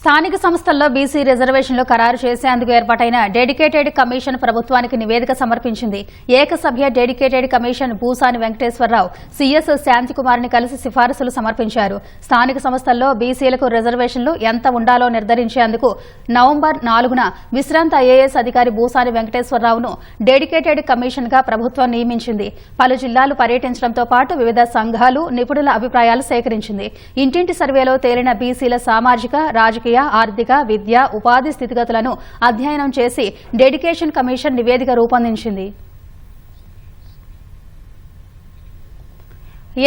స్థానిక సంస్థల్లో బీసీ రిజర్వేషన్లు ఖరారు చేసేందుకు ఏర్పాటైన డెడికేటెడ్ కమిషన్ ప్రభుత్వానికి నివేదిక సమర్పించింది. ఏకసభ్య dedicated commission Busani Venkateswara Rao, CS శాంతికుమార్ని కలిసి సిఫారసులు సమర్పించారు. స్థానిక సంస్థల్లో బీసీలకు రిజర్వేషన్లు ఎంత ఉండాలో నిర్ధారించేందుకు నవంబర్ 4న విశ్రాంత ఐఏఎస్ అధికారి భూసాని వెంకటేశ్వరరావును డెడికేటెడ్ కమిషన్గా ప్రభుత్వం నియమించింది. పలు జిల్లాలు పర్యటించడంతో పాటు వివిధ సంఘాలు, నిపుణుల అభిప్రాయాలు సేకరించింది. ఇంటింటి సర్వేలో తేలిన బీసీల సామాజిక, రాజకీయ, ఆర్థిక, విద్య, ఉపాధి స్థితిగతులను అధ్యయనం చేసి డెడికేషన్ కమిషన్ నివేదిక రూపొందించింది.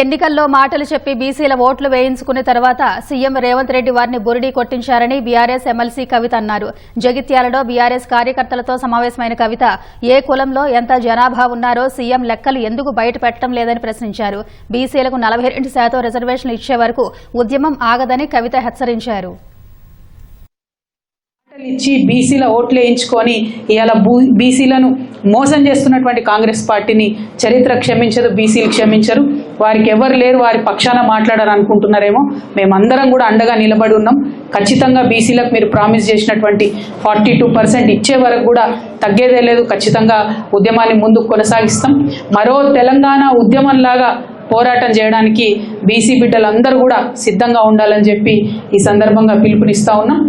ఎన్నికల్లో మాటలు చెప్పి బీసీల ఓట్లు వేయించుకున్న తర్వాత సీఎం రేవంత్ రెడ్డి వారిని బురిడీ కొట్టించారని బీఆర్ఎస్ ఎమ్మెల్సీ కవిత అన్నారు. జగిత్యాలలో బీఆర్ఎస్ కార్యకర్తలతో సమావేశమైన కవిత ఏ కులంలో ఎంత జనాభా ఉన్నారో సీఎం లెక్కలు ఎందుకు బయట పెట్టడం లేదని ప్రశ్నించారు. బీసీలకు 42% రిజర్వేషన్లు ఇచ్చే వరకు ఉద్యమం ఆగదని కవిత హెచ్చరించారు. ఇచ్చి బీసీల ఓట్లు వేయించుకొని ఇవాళ బీసీలను మోసం చేస్తున్నటువంటి కాంగ్రెస్ పార్టీని చరిత్ర క్షమించదు, బీసీలు క్షమించరు. వారికి ఎవరు లేరు, వారి పక్షాన మాట్లాడాలనుకుంటున్నారేమో. మేమందరం కూడా అండగా నిలబడి ఉన్నాం. ఖచ్చితంగా బీసీలకు మీరు ప్రామిస్ చేసినటువంటి 42% ఇచ్చే వరకు కూడా తగ్గేదే లేదు. ఖచ్చితంగా ఉద్యమాన్ని ముందుకు కొనసాగిస్తాం. మరో తెలంగాణ ఉద్యమంలాగా పోరాటం చేయడానికి బీసీ బిడ్డలందరూ కూడా సిద్ధంగా ఉండాలని చెప్పి ఈ సందర్భంగా పిలుపునిస్తా ఉన్నాం.